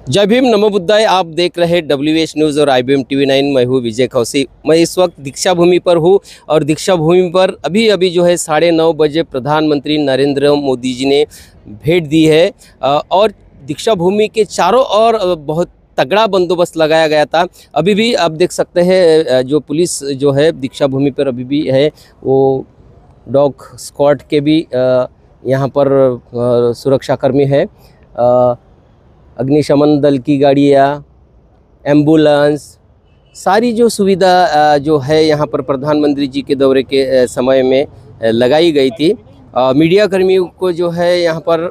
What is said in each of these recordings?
जय भीम, नमो बुद्धाय। आप देख रहे हैं WH न्यूज़ और IBM TV9। मैं हूँ विजय खौसी। मैं इस वक्त दीक्षा भूमि पर हूँ और दीक्षा भूमि पर अभी जो है 9:30 बजे प्रधानमंत्री नरेंद्र मोदी जी ने भेंट दी है और दीक्षा भूमि के चारों ओर बहुत तगड़ा बंदोबस्त लगाया गया था। अभी भी आप देख सकते हैं जो पुलिस जो है दीक्षा भूमि पर अभी भी है, वो डॉग स्क्वाड के भी यहाँ पर सुरक्षाकर्मी है। अग्निशमन दल की गाड़ियाँ, एम्बुलेंस, सारी जो सुविधा जो है यहाँ पर प्रधानमंत्री जी के दौरे के समय में लगाई गई थी। मीडिया कर्मियों को जो है यहाँ पर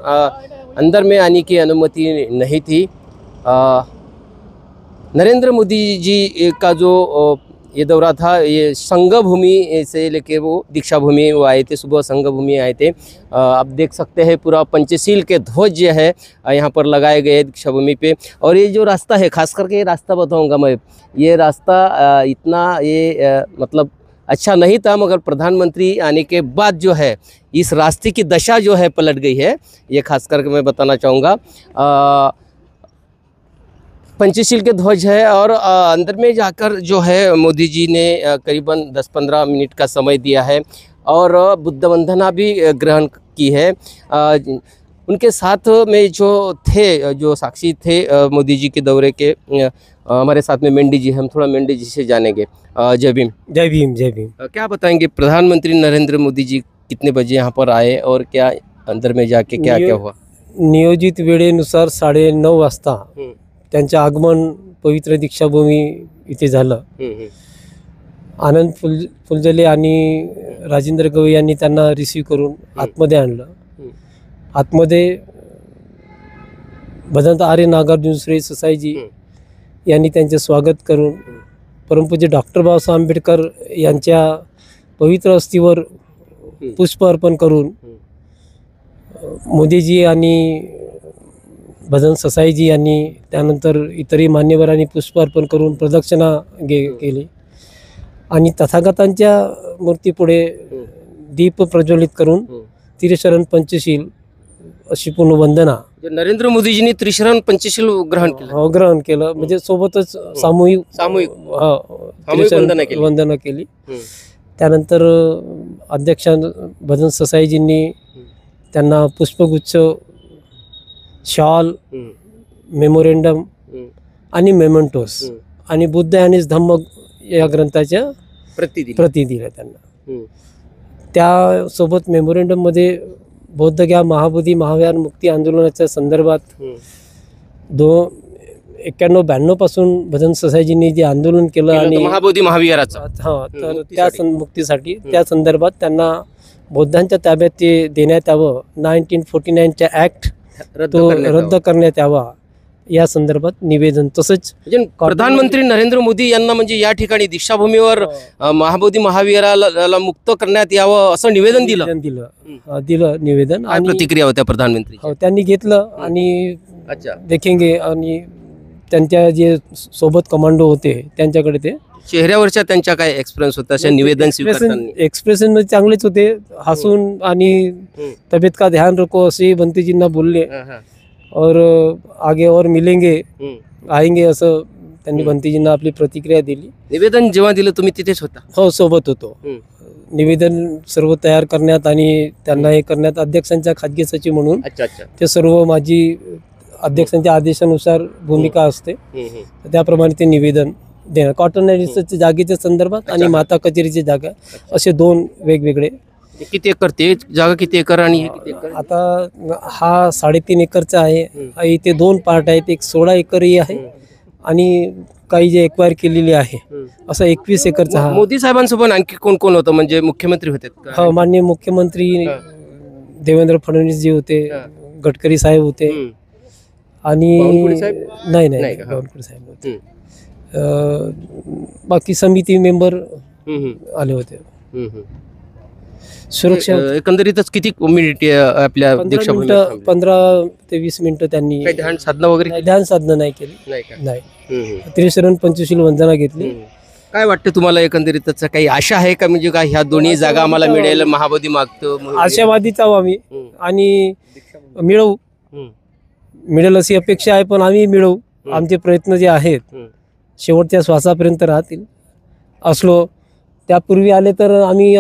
अंदर में आने की अनुमति नहीं थी। नरेंद्र मोदी जी का जो ये दौरा था, ये संघ भूमि से लेके वो दीक्षा भूमि वो आए थे। सुबह संघ भूमि आए थे। आप देख सकते हैं पूरा पंचशील के ध्वज जो है यहाँ पर लगाए गए दीक्षा भूमि पे। और ये जो रास्ता है, खास करके ये रास्ता बताऊंगा मैं, ये रास्ता इतना मतलब अच्छा नहीं था, मगर प्रधानमंत्री आने के बाद जो है इस रास्ते की दशा जो है पलट गई है। ये खास करके मैं बताना चाहूँगा। पंचशील के ध्वज है और अंदर में जाकर जो है मोदी जी ने करीबन 10-15 मिनट का समय दिया है और बुद्ध वंदना भी ग्रहण की है। उनके साथ में जो थे, जो साक्षी थे मोदी जी के दौरे के, हमारे साथ में मेंढी जी, हम थोड़ा मेंढी जी से जानेंगे। जय भीम। जय भीम। जय भीम। क्या बताएंगे, प्रधानमंत्री नरेंद्र मोदी जी कितने बजे यहाँ पर आए और क्या अंदर में जाके क्या क्या हुआ? नियोजित वेळेनुसार 9:30 वाजता त्यांचे आगमन पवित्र दीक्षाभूमी इथे झालं। आनंद फुलझले आणि राजेंद्र गवई यांनी त्यांना रिसीव्ह करून आतमध्ये आणलं। आतमध्ये भदंत आर्य नागार्जुन श्री ससाईजी यांनी त्यांचे स्वागत करून परमपूज्य डॉक्टर बाबासाहेब आंबेडकर यांच्या पवित्र अस्थीवर पुष्प अर्पण करून मोदीजी आणि भदंत ससाईजी यांनी त्यानंतर इतरही मान्यवरांनी पुष्प अर्पण करून प्रदक्षिणा केली आणि तथागतांच्या मूर्तीपुढे दीप प्रज्वलित करून त्रिशरण पंचशील अशी पूर्ण वंदना नरेंद्र मोदीजींनी त्रिशरण पंचशील ग्रहण केलं म्हणजे सोबतच सामूहिक वंदना केली। त्यानंतर अध्यक्ष भदंत ससाईजींनी त्यांना पुष्पगुच्छ, शॉल, मेमोरेंडम आणि मेमेंटोस आणि बुद्ध आणि धम्म या ग्रंथाच्या प्रती दिल्या त्यांना। त्यासोबत मेमोरेंडममध्ये बौद्धगया महाबोधी महाविहार मुक्ती आंदोलनाच्या संदर्भात 91-92 पासून भदंत ससाईजींनी जे आंदोलन केलं आणि महाबोधी महाविहाराचं तर त्या मुक्तीसाठी त्या संदर्भात त्यांना बौद्धांच्या ताब्यात ते देण्यात यावं, 1949च्या ॲक्ट तो रद्द करण्यात यावा या संदर्भात निवेदन। तसंच प्रधानमंत्री नरेंद्र मोदी यांना म्हणजे या ठिकाणी दीक्षाभूमीवर महाबोधी महाविहाराला मुक्त करण्यात यावं असं निवेदन दिलं निवेदन आणि प्रतिक्रिया होत्या प्रधानमंत्री त्यांनी घेतलं आणि देखेंगे आणि त्यांच्या जे सोबत कमांडो होते त्यांच्याकडे ते चेहऱ्यावरच्या त्यांच्या काय एक्सप्रेस होता अशा निवेदन एक्सप्रेशन चांगलेच होते, हसून आणि तब्येत का ध्यान रखो असे बंतेजींना बोलले और आगे और मिलेंगे आएंगे असं त्यांनी बंतेजींना आपली प्रतिक्रिया दिली। निवेदन जेव्हा दिलं तुम्ही तिथेच होता? हो, सोबत होतो। निवेदन सर्व तयार करण्यात आणि त्यांना हे करण्यात अध्यक्षांच्या खाजगी सचिव म्हणून ते सर्व माझी अध्यक्षांच्या आदेशानुसार भूमिका असते, त्याप्रमाणे ते निवेदन देणं। कॉटन रिसर्चच्या जागेच्या संदर्भात आणि माता कचेरीची जागा असे 2 वेगवेगळे। किती एकर ते जागा, किती एकर आणि आता हा 3.5 एकरचा आहे। इथे 2 पार्ट आहेत, एक 16 एकरही आहे आणि काही जे एक्वायर केलेली आहे असं 21 एकरचा हा। मोदी साहेबांसोबत आणखी कोण कोण होतं, म्हणजे मुख्यमंत्री होते? हो, माननीय मुख्यमंत्री देवेंद्र फडणवीस जी होते, गडकरी साहेब होते आणि नाही बावनकुळे साहेब होते। बाकी समिती मेंबर आले होते। सुरक्षा एकंदरीतच किती मिनिट आपल्या 15 ते 20 मिनिटं त्यांनी ध्यान साधना वगैरे ध्यान साधना नाही केली, नाही त्रिशरण पंचशील वंदना घेतली। काय वाटतं तुम्हाला एकंदरीतच, काही आशा आहे का, म्हणजे काय ह्या दोन्ही जागा आम्हाला मिळेल, महाबोधी मागतो? आशावादीच आहोत आम्ही आणि मिळवू। मिळेल अशी अपेक्षा आहे, पण आम्ही मिळवू. आमचे प्रयत्न जे आहेत शेवटच्या श्वासापर्यंत राहतील. असलो त्यापूर्वी आले तर आम्ही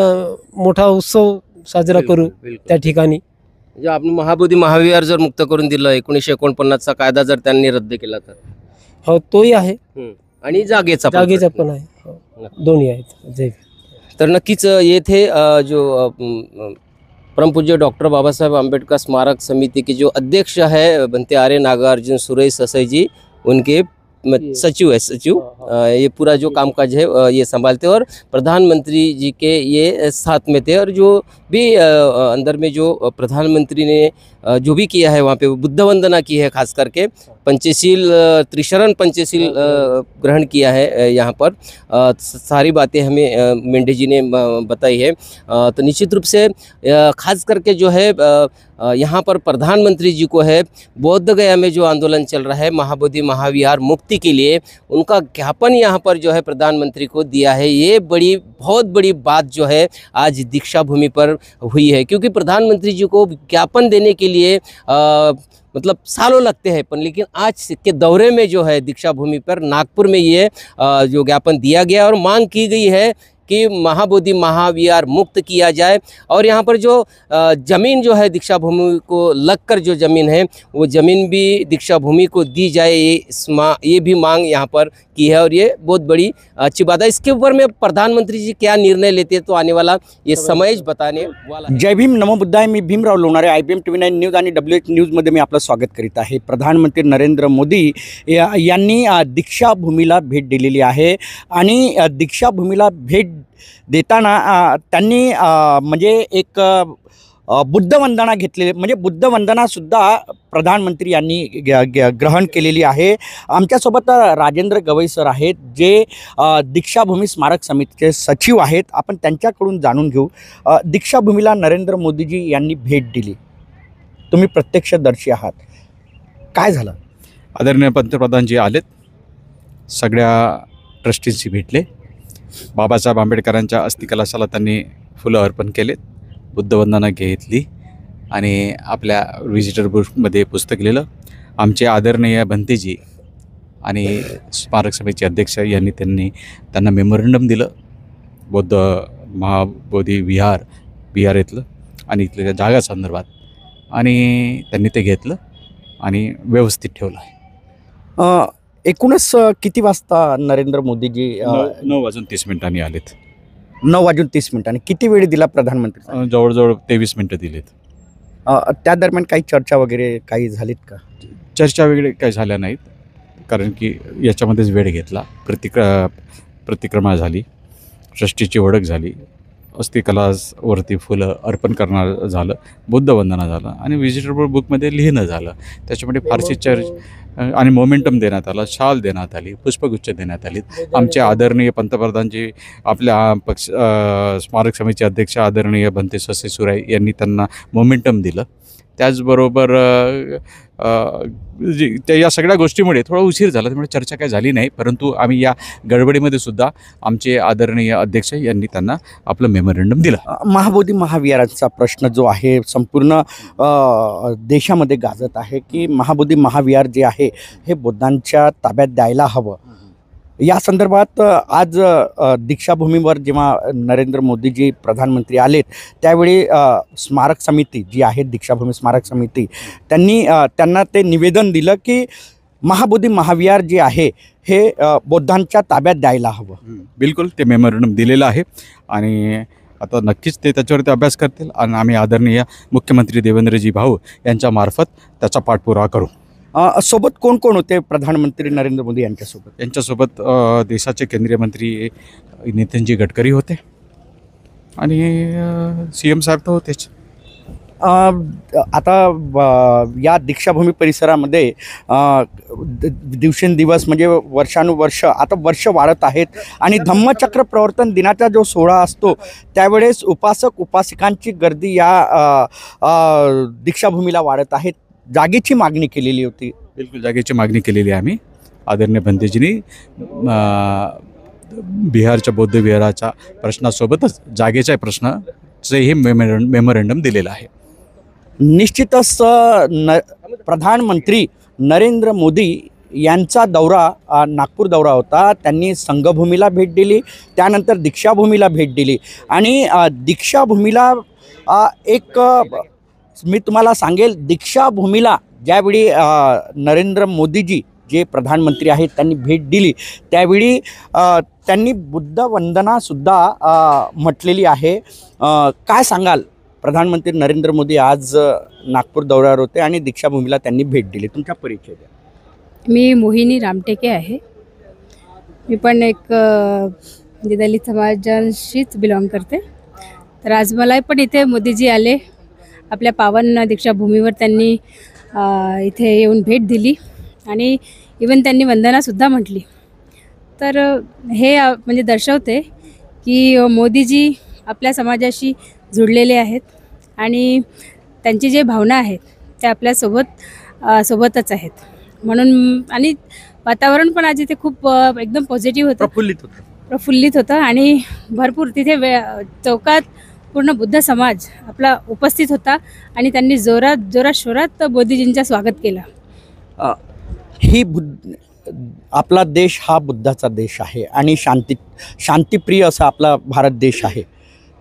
मोठा उत्सव साजरा करू त्या ठिकाणी. म्हणजे आपण महाबोधी महाविहार जर मुक्त करून दिलं 1949चा कायदा जर त्यांनी रद्द केला तर हो, तोही आहे आणि जागेचा पण आहे. हो, दोन्ही आहेत. जय भीम. तर नक्कीच येथे जो परमपूज्य डॉक्टर बाबासाहेब आम्बेडकर स्मारक समिति के जो अध्यक्ष है बनते आर्य नागार्जुन सुरेश ससाई जी, उनके सचिव ये पूरा जो कामकाज है ये संभालते और प्रधानमंत्री जी के ये साथ में थे। और जो भी अंदर में जो प्रधानमंत्री ने जो भी किया है वहाँ पे बुद्ध वंदना की है, खास करके पंचशील त्रिशरण पंचशील ग्रहण किया है यहाँ पर। सारी बातें हमें मेंढे जी ने बताई है। तो निश्चित रूप से खास करके जो है यहाँ पर प्रधानमंत्री जी को है बौद्ध गया में जो आंदोलन चल रहा है महाबोधि महाविहार मुक्ति के लिए, उनका ज्ञापन यहाँ पर जो है प्रधानमंत्री को दिया है। ये बहुत बड़ी बात जो है आज दीक्षा भूमि पर हुई है, क्योंकि प्रधानमंत्री जी को ज्ञापन देने के लिए मतलब सालों लगते हैं, पर लेकिन आज के दौरे में जो है दीक्षा भूमि पर नागपुर में ये जो ज्ञापन दिया गया और मांग की गई है कि महाबोधि महाविहार मुक्त किया जाए। और यहाँ पर जो ज़मीन जो है दीक्षा भूमि को लगकर जो ज़मीन है वो ज़मीन भी दीक्षा भूमि को दी जाए, ये भी मांग यहाँ पर की है। और ये बहुत बड़ी अच्छी बात है। इसके ऊपर में प्रधानमंत्री जी क्या निर्णय लेते हैं तो आने वाला ये समय बताने वाला है। जय भीम, नमो बुद्धाय. मी Bhimrao Lonare, IBM TV9 news आणि WH न्यूजमध्ये मी आपलं स्वागत करीत आहे. प्रधानमंत्री नरेंद्र मोदी यांनी दीक्षाभूमीला भेट दिलेली आहे आणि दीक्षाभूमीला भेट देताना त्यांनी म्हणजे एक बुद्धवंदना घेतलेली, म्हणजे बुद्धवंदनासुद्धा प्रधानमंत्री यांनी ग्रहण केलेली आहे. आमच्यासोबत राजेंद्र गवई सर आहेत, जे दीक्षाभूमी स्मारक समितीचे सचिव आहेत. आपण त्यांच्याकडून जाणून घेऊ. दीक्षाभूमीला नरेंद्र मोदीजी यांनी भेट दिली, तुम्ही प्रत्यक्षदर्शी आहात, काय झालं? आदरणीय पंतप्रधानजी आलेत, सगळ्या ट्रस्टींशी भेटले, बाबासाहेब आंबेडकरांच्या अस्थिकलशाला त्यांनी फुलं अर्पण केलेत, बुद्धवंदना घेतली आणि आपल्या व्हिजिटर बुकमध्ये पुस्तक लिहिलं. आमचे आदरणीय भंतेजी आणि स्मारक समितीचे अध्यक्ष यांनी त्यांना मेमोरंडम दिलं बौद्ध महाबोधी विहार इथलं आणि इथल्या जागासंदर्भात, आणि त्यांनी ते घेतलं आणि व्यवस्थित ठेवलं आहे. एकूणच किती वाजता नरेंद्र मोदीजी 9:30 आलेत. 9:30 किती वेळ दिला प्रधानमंत्री? जवळजवळ 23 मिनटं दिलेत. त्या दरम्यान काही चर्चा वगैरे काही झालीत का? चर्चा वगैरे काही झाल्या नाहीत, कारण की याच्यामध्येच वेळ घेतला. प्रतिक्रमा झाली, ट्रस्टीची ओळख झाली, अस्थिकलशावरती फुलं अर्पण करणार झालं, बुद्धवंदना झालं आणि व्हिजिटर बुकमध्ये लिहिणं झालं. त्याच्यामध्ये फारशी आणि मोमेंटम देण्यात आला, शाल देण्यात आली, पुष्पगुच्छ देण्यात आली. आमचे आदरणीय पंतप्रधानजी आपल्या स्मारक समितीचे अध्यक्ष आदरणीय भंते ससे सुराई यांनी त्यांना मोमेंटम दिलं. त्याचबरोबर या सगळ्या गोष्टीमुळे थोडा उशीर झाला, त्यामुळे चर्चा काही झाली नाही. परंतु आम्ही या गडबडीमध्ये सुद्धा आमचे आदरणीय अध्यक्ष यांनी त्यांना आपलं मेमोरंडम दिलं. महाबोधी महाविहाराचा प्रश्न जो आहे संपूर्ण देशामध्ये गाजत आहे की महाबोधी महाविहार जे आहे हे बुद्धांच्या ताब्यात द्यायला हवं. या संदर्भात आज दीक्षाभूमीवर जेव्हा नरेंद्र मोदीजी प्रधानमंत्री आलेत त्यावेळी स्मारक समिती जी आहे दीक्षाभूमी स्मारक समिती त्यांना ते निवेदन दिलं की महाबोधी महाविहार जे आहे हे बौद्धांच्या ताब्यात द्यायला हवं. बिलकुल ते मेमोरंडम दिलेलं आहे आणि आता नक्कीच ते त्याच्यावरती अभ्यास करतील आणि आम्ही आदरणीय मुख्यमंत्री देवेंद्रजी भाऊ यांच्यामार्फत त्याचा पाठपुरावा करू. सोबत कोण कोण होते प्रधानमंत्री नरेंद्र मोदी यांच्यासोबत देशाचे केंद्रीय मंत्री नितीनजी गडकरी होते आणि CM साहेब तर होतेच. आता या दीक्षाभूमी परिसरामध्ये दिवसेंदिवस म्हणजे वर्षानुवर्ष आता वर्ष वाढत आहेत आणि धम्मचक्र प्रवर्तन दिनाचा जो सोहळा असतो त्यावेळेस उपासक उपासिकांची गर्दी या दीक्षाभूमीला वाढत आहे. जागेची मागणी केलेली होती. बिलकुल जागेची मागणी केलेली आहे आम्ही. आदरणीय भंतेजींनी बिहारच्या बौद्ध विहाराच्या प्रश्नासोबतच जागेच्या प्रश्नाचंही मेमोरंडम दिलेलं आहे. निश्चितच प्रधानमंत्री नरेंद्र मोदी यांचा दौरा नागपूर दौरा होता. त्यांनी संगभूमीला भेट दिली, त्यानंतर दीक्षाभूमीला भेट दिली आणि दीक्षाभूमीला मी तुम्हाला सांगेल, दीक्षाभूमीला ज्यावेळी नरेंद्र मोदीजी जे प्रधानमंत्री आहेत त्यांनी भेट दिली त्यावेळी त्यांनी बुद्धवंदनासुद्धा म्हटलेली आहे. काय सांगाल, प्रधानमंत्री नरेंद्र मोदी आज नागपूर दौऱ्यावर होते आणि दीक्षाभूमीला त्यांनी भेट दिली, तुमचा परिचय द्या. मी मोहिनी रामटेके आहे. मी पण एक दलित समाजाशीच बिलॉंग करते. तर आज मला पण इथे मोदीजी आले, आपल्या पावन दीक्षाभूमीवर त्यांनी इथे येऊन भेट दिली आणि इवन त्यांनी वंदनासुद्धा म्हटली. तर हे म्हणजे दर्शवते की मोदीजी आपल्या समाजाशी जुळलेले आहेत आणि त्यांची जे भावना आहेत त्या आपल्यासोबतच आहेत म्हणून. आणि वातावरण पण आज इथे खूप एकदम पॉझिटिव्ह होतं, प्रफुल्लित होतं आणि भरपूर तिथे चौकात पूर्ण बुद्ध समाज आपला उपस्थित होता आणि त्यांनी जोरात शोरात मोदीजींचं स्वागत केलं. आपला देश हा बुद्धाचा देश आहे आणि शांतिप्रिय असा आपला भारत देश आहे.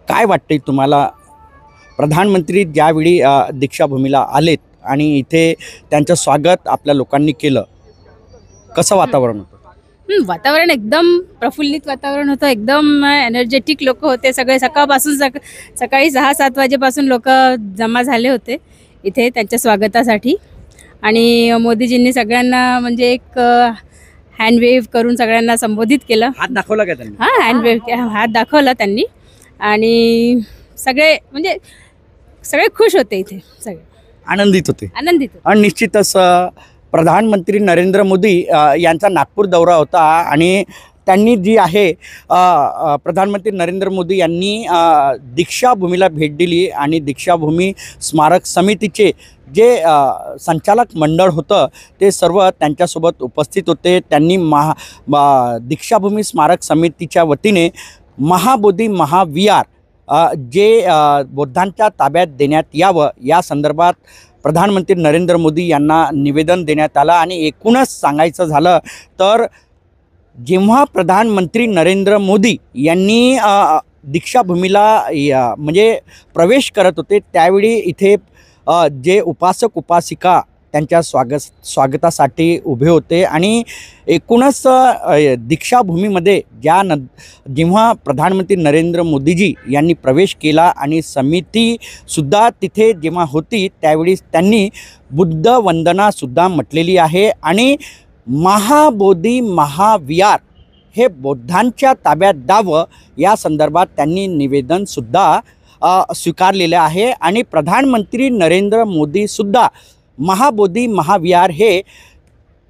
काय वाटते तुम्हाला, प्रधानमंत्री ज्यावेळी दीक्षाभूमीला आलेत आणि इथे त्यांचं स्वागत आपल्या लोकांनी केलं, कसं वातावरण होतं? वातावरण एकदम प्रफुल्लित वातावरण होतं, एकदम एनर्जेटिक लोक होते. सगळे सकाळपासून सकाळी 6-7 वाजेपासून लोक जमा झाले होते इथे त्यांच्या स्वागतासाठी. आणि मोदीजींनी सगळ्यांना म्हणजे एक हँडवेव्ह करून सगळ्यांना संबोधित केलं. हात दाखवला का त्यांनी? हां, हँडवेव्ह हात दाखवला त्यांनी आणि सगळे म्हणजे सगळे खुश होते, इथे सगळे आनंदित होते. आणि निश्चितच प्रधानमंत्री नरेंद्र मोदी यांचा नागपूर दौरा होता आणि त्यांनी जी आहे प्रधानमंत्री नरेंद्र मोदी यांनी दीक्षाभूमीला भेट दिली आणि दीक्षाभूमी स्मारक समितीचे जे संचालक मंडळ होतं ते सर्व त्यांच्यासोबत उपस्थित होते. त्यांनी दीक्षाभूमी स्मारक समितीच्या वतीने महाबोधी महाविहार जे बौद्धांच्या ताब्यात देण्यात यावं या संदर्भात प्रधानमंत्री नरेंद्र मोदी यांना निवेदन देण्यात आलं. आणि एकूणच सांगायचं झालं तर जेव्हा प्रधानमंत्री नरेंद्र मोदी यांनी दीक्षाभूमीला म्हणजे प्रवेश करत होते त्यावेळी इथे जे उपासक उपासिका त्यांच्या स्वागतासाठी उभे होते. आणि एकूणच दीक्षाभूमीमध्ये जेव्हा प्रधानमंत्री नरेंद्र मोदीजी यांनी प्रवेश केला आणि समितीसुद्धा तिथे जेव्हा होती त्यावेळी त्यांनी बुद्धवंदनासुद्धा म्हटलेली आहे. आणि महाबोधी महाविहार हे बौद्धांच्या ताब्यात द्यावं या संदर्भात त्यांनी निवेदनसुद्धा स्वीकारलेलं आहे. आणि प्रधानमंत्री नरेंद्र मोदीसुद्धा महाबोधी महाविहार हे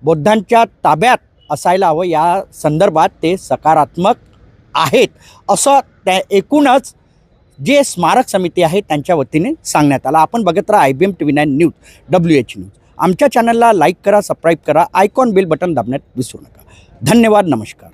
बौद्धांच्या ताब्यात असायला हवं या संदर्भात ते सकारात्मक आहेत असं त्या एकूणच जे स्मारक समिती आहे त्यांच्या वतीने सांगण्यात आलं. आपण बघत राहा IBM TV9 news WH news. आमच्या चॅनलला लाईक करा, सबस्क्राईब करा, आयकॉन बेल बटन दाबण्यात विसरू नका. धन्यवाद, नमस्कार.